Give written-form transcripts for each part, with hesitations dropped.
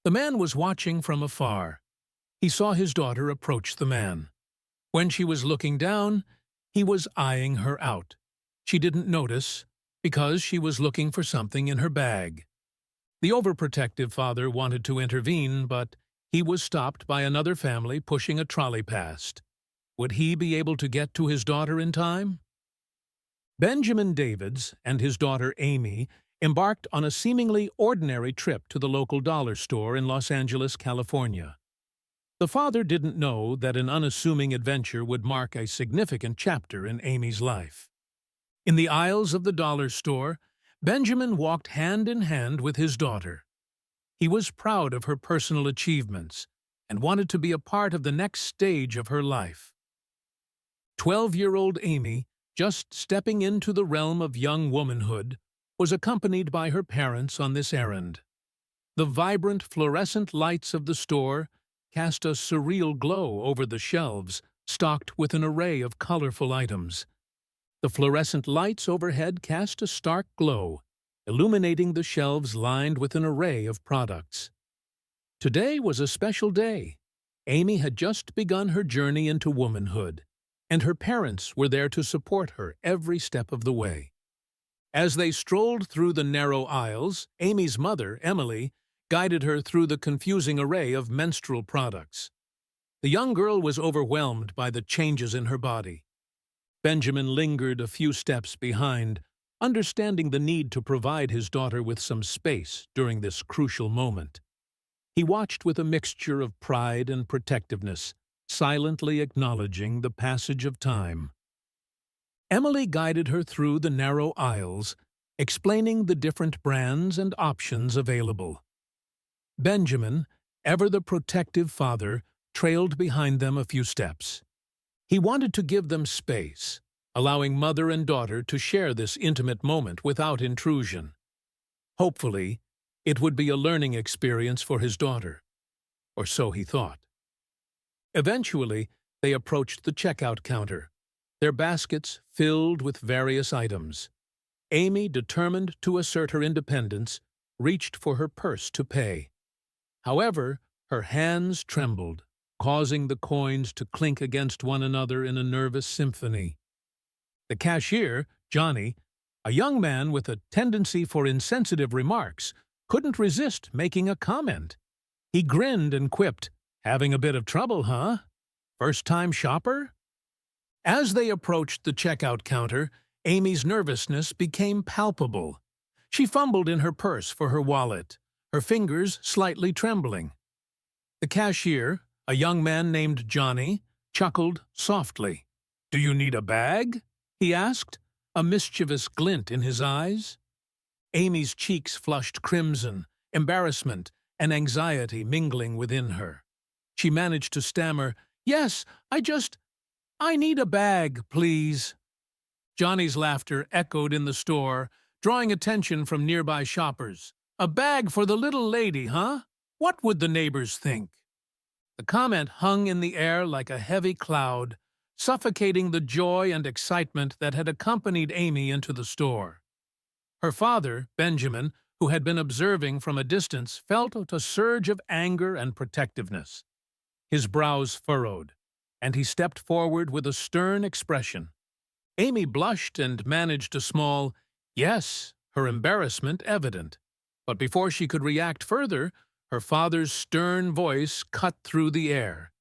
The man was watching from afar. He saw his daughter approach the man. When she was looking down, he was eyeing her out. She didn't notice because she was looking for something in her bag. The overprotective father wanted to intervene, but he was stopped by another family pushing a trolley past. Would he be able to get to his daughter in time? Benjamin Davids and his daughter Amy embarked on a seemingly ordinary trip to the local dollar store in Los Angeles, California. The father didn't know that an unassuming adventure would mark a significant chapter in Amy's life. In the aisles of the dollar store, Benjamin walked hand in hand with his daughter. He was proud of her personal achievements and wanted to be a part of the next stage of her life. 12-year-old Amy, just stepping into the realm of young womanhood, was accompanied by her parents on this errand. The vibrant fluorescent lights of the store cast a surreal glow over the shelves, stocked with an array of colorful items. The fluorescent lights overhead cast a stark glow, illuminating the shelves lined with an array of products. Today was a special day. Amy had just begun her journey into womanhood, and her parents were there to support her every step of the way. As they strolled through the narrow aisles, Amy's mother, Emily, guided her through the confusing array of menstrual products. The young girl was overwhelmed by the changes in her body. Benjamin lingered a few steps behind, understanding the need to provide his daughter with some space during this crucial moment. He watched with a mixture of pride and protectiveness, silently acknowledging the passage of time. Emily guided her through the narrow aisles, explaining the different brands and options available. Benjamin, ever the protective father, trailed behind them a few steps. He wanted to give them space, allowing mother and daughter to share this intimate moment without intrusion. Hopefully, it would be a learning experience for his daughter, or so he thought. Eventually, they approached the checkout counter, their baskets filled with various items. Amy, determined to assert her independence, reached for her purse to pay. However, her hands trembled, causing the coins to clink against one another in a nervous symphony. The cashier, Johnny, a young man with a tendency for insensitive remarks, couldn't resist making a comment. He grinned and quipped, "Having a bit of trouble, huh? First-time shopper?" As they approached the checkout counter, Amy's nervousness became palpable. She fumbled in her purse for her wallet, her fingers slightly trembling. The cashier, a young man named Johnny, chuckled softly. "Do you need a bag?" he asked, a mischievous glint in his eyes. Amy's cheeks flushed crimson, embarrassment and anxiety mingling within her. She managed to stammer, "Yes, I need a bag, please." Johnny's laughter echoed in the store, drawing attention from nearby shoppers. "A bag for the little lady, huh? What would the neighbors think?" The comment hung in the air like a heavy cloud, suffocating the joy and excitement that had accompanied Amy into the store. Her father, Benjamin, who had been observing from a distance, felt a surge of anger and protectiveness. His brows furrowed, and he stepped forward with a stern expression. Amy blushed and managed a small yes, her embarrassment evident. But before she could react further, her father's stern voice cut through the air.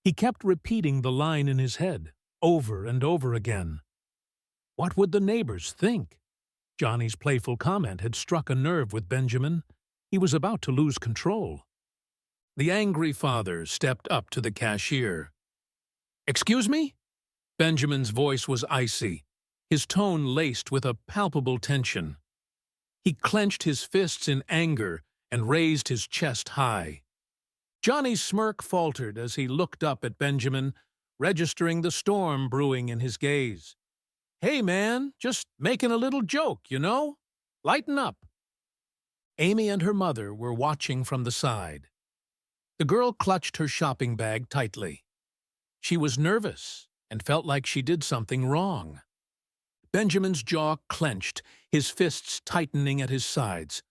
He kept repeating the line in his head, over and over again. What would the neighbors think? Johnny's playful comment had struck a nerve with Benjamin. He was about to lose control. The angry father stepped up to the cashier. "Excuse me?" Benjamin's voice was icy, his tone laced with a palpable tension. He clenched his fists in anger and raised his chest high. Johnny's smirk faltered as he looked up at Benjamin, registering the storm brewing in his gaze. "Hey, man, just making a little joke, you know? Lighten up." Amy and her mother were watching from the side. The girl clutched her shopping bag tightly. She was nervous and felt like she did something wrong. Benjamin's jaw clenched, his fists tightening at his sides.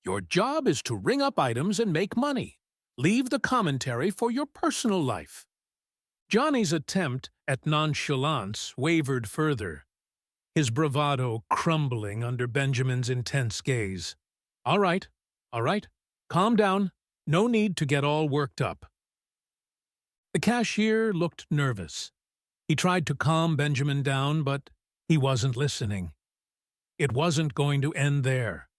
Your job is to ring up items and make money. Leave the commentary for your personal life." Johnny's attempt at nonchalance wavered further, his bravado crumbling under Benjamin's intense gaze. All right. Calm down. No need to get all worked up." The cashier looked nervous. He tried to calm Benjamin down, but he wasn't listening. It wasn't going to end there.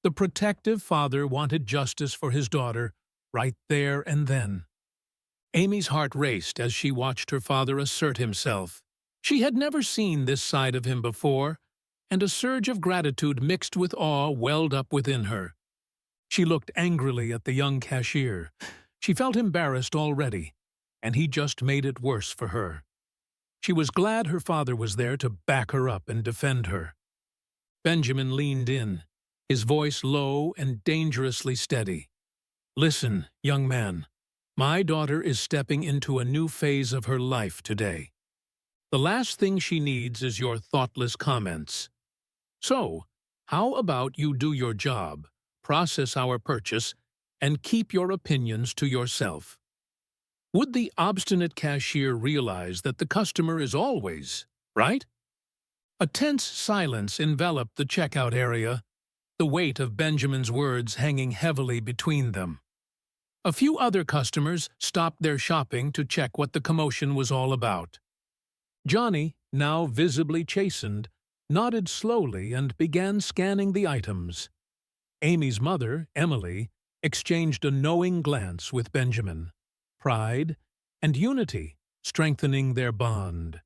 The protective father wanted justice for his daughter right there and then. Amy's heart raced as she watched her father assert himself. She had never seen this side of him before, and a surge of gratitude mixed with awe welled up within her. She looked angrily at the young cashier. She felt embarrassed already, and he just made it worse for her. She was glad her father was there to back her up and defend her. Benjamin leaned in, his voice low and dangerously steady. "Listen, young man. My daughter is stepping into a new phase of her life today. The last thing she needs is your thoughtless comments. So, how about you do your job, process our purchase, and keep your opinions to yourself?" Would the obstinate cashier realize that the customer is always right? A tense silence enveloped the checkout area, the weight of Benjamin's words hanging heavily between them. A few other customers stopped their shopping to check what the commotion was all about. Johnny, now visibly chastened, nodded slowly and began scanning the items. Amy's mother, Emily, exchanged a knowing glance with Benjamin. Pride and unity strengthening their bond.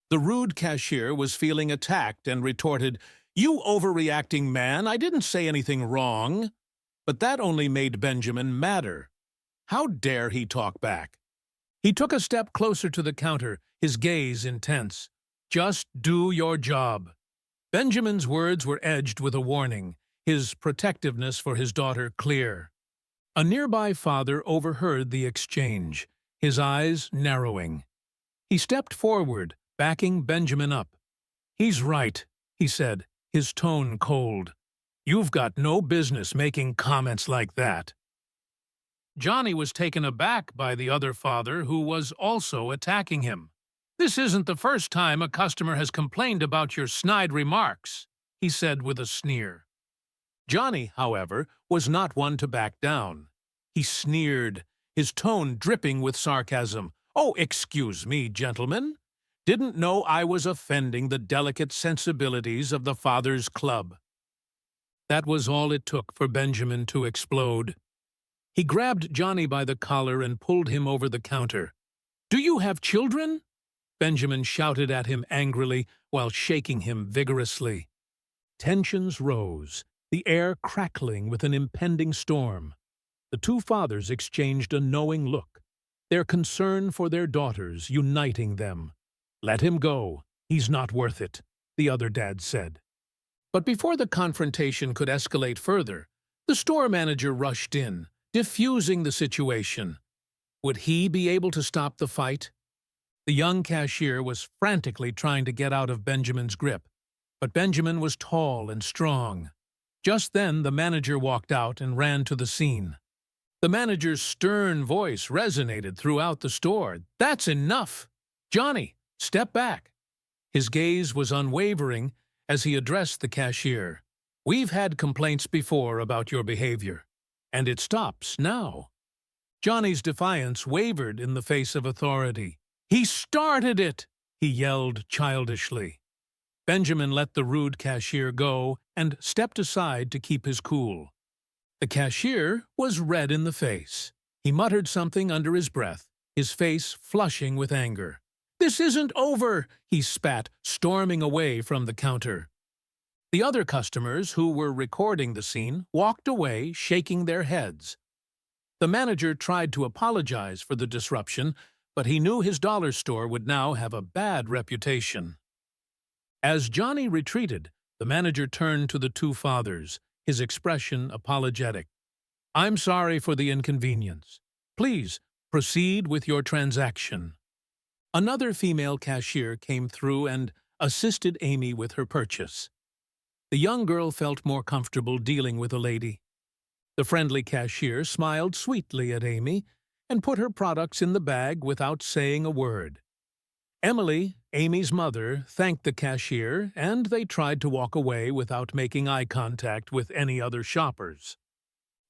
The rude cashier was feeling attacked and retorted, "You overreacting man, I didn't say anything wrong." But that only made Benjamin madder. How dare he talk back? He took a step closer to the counter, his gaze intense. "Just do your job." Benjamin's words were edged with a warning, his protectiveness for his daughter clear. A nearby father overheard the exchange, his eyes narrowing. He stepped forward, backing Benjamin up. "He's right," he said, his tone cold. "You've got no business making comments like that." Johnny was taken aback by the other father, who was also attacking him. "This isn't the first time a customer has complained about your snide remarks," he said with a sneer. Johnny, however, was not one to back down. He sneered, his tone dripping with sarcasm. "Oh, excuse me, gentlemen. Didn't know I was offending the delicate sensibilities of the Father's Club." That was all it took for Benjamin to explode. He grabbed Johnny by the collar and pulled him over the counter. "Do you have children?" Benjamin shouted at him angrily while shaking him vigorously. Tensions rose, the air crackling with an impending storm. The two fathers exchanged a knowing look, their concern for their daughters uniting them. "Let him go. He's not worth it," the other dad said. But before the confrontation could escalate further, the store manager rushed in, diffusing the situation. Would he be able to stop the fight? The young cashier was frantically trying to get out of Benjamin's grip, but Benjamin was tall and strong. Just then, the manager walked out and ran to the scene. The manager's stern voice resonated throughout the store. "That's enough! Johnny, step back!" His gaze was unwavering as he addressed the cashier. "We've had complaints before about your behavior, and it stops now." Johnny's defiance wavered in the face of authority. "He started it!" he yelled childishly. Benjamin let the rude cashier go and stepped aside to keep his cool. The cashier was red in the face. He muttered something under his breath, his face flushing with anger. "This isn't over," he spat, storming away from the counter. The other customers, who were recording the scene, walked away, shaking their heads. The manager tried to apologize for the disruption, but he knew his dollar store would now have a bad reputation. As Johnny retreated, the manager turned to the two fathers, his expression apologetic. "I'm sorry for the inconvenience. Please proceed with your transaction." Another female cashier came through and assisted Amy with her purchase. The young girl felt more comfortable dealing with a lady. The friendly cashier smiled sweetly at Amy and put her products in the bag without saying a word. Emily, Amy's mother, thanked the cashier, and they tried to walk away without making eye contact with any other shoppers.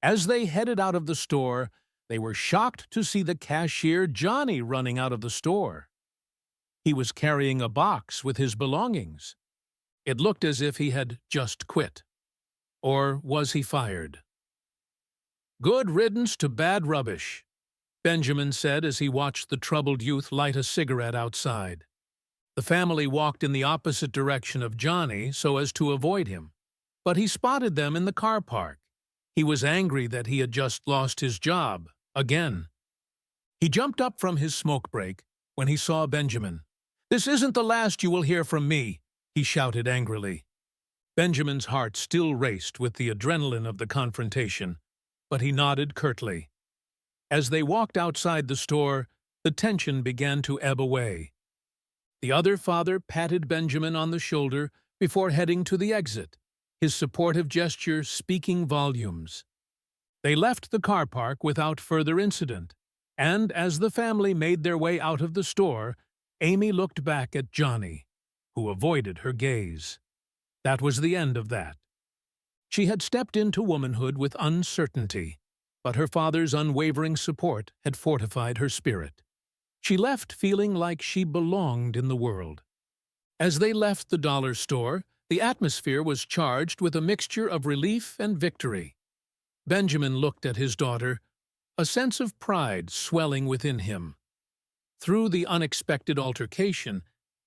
As they headed out of the store, they were shocked to see the cashier Johnny running out of the store. He was carrying a box with his belongings. It looked as if he had just quit. Or was he fired? "Good riddance to bad rubbish," Benjamin said as he watched the troubled youth light a cigarette outside. The family walked in the opposite direction of Johnny so as to avoid him, but he spotted them in the car park. He was angry that he had just lost his job, again. He jumped up from his smoke break when he saw Benjamin. "This isn't the last you will hear from me," he shouted angrily. Benjamin's heart still raced with the adrenaline of the confrontation, but he nodded curtly. As they walked outside the store, the tension began to ebb away. The other father patted Benjamin on the shoulder before heading to the exit, his supportive gesture speaking volumes. They left the car park without further incident, and as the family made their way out of the store, Amy looked back at Johnny, who avoided her gaze. That was the end of that. She had stepped into womanhood with uncertainty, but her father's unwavering support had fortified her spirit. She left feeling like she belonged in the world. As they left the dollar store, the atmosphere was charged with a mixture of relief and victory. Benjamin looked at his daughter, a sense of pride swelling within him. Through the unexpected altercation,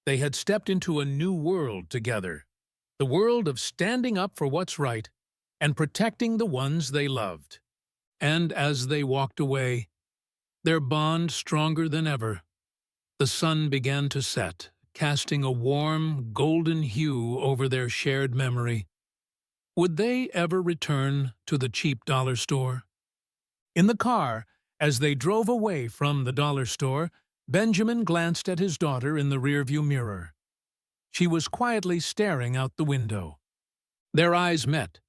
they had stepped into a new world together, the world of standing up for what's right and protecting the ones they loved. And as they walked away, their bond stronger than ever, the sun began to set, casting a warm, golden hue over their shared memory. Would they ever return to the cheap dollar store? In the car, as they drove away from the dollar store, Benjamin glanced at his daughter in the rearview mirror. She was quietly staring out the window. Their eyes met,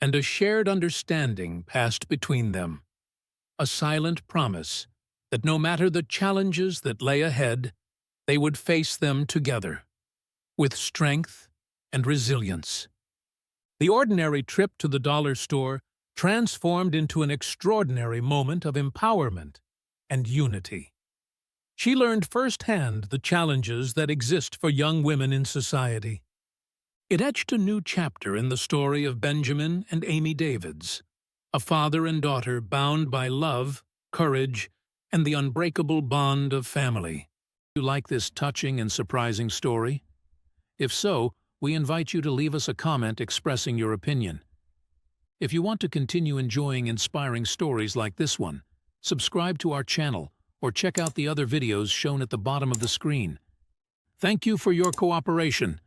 and a shared understanding passed between them. A silent promise that no matter the challenges that lay ahead, they would face them together, with strength and resilience. The ordinary trip to the dollar store transformed into an extraordinary moment of empowerment and unity. She learned firsthand the challenges that exist for young women in society. It etched a new chapter in the story of Benjamin and Amy Davids, a father and daughter bound by love, courage, and the unbreakable bond of family. Do you like this touching and surprising story? If so, we invite you to leave us a comment expressing your opinion. If you want to continue enjoying inspiring stories like this one, subscribe to our channel or check out the other videos shown at the bottom of the screen. Thank you for your cooperation,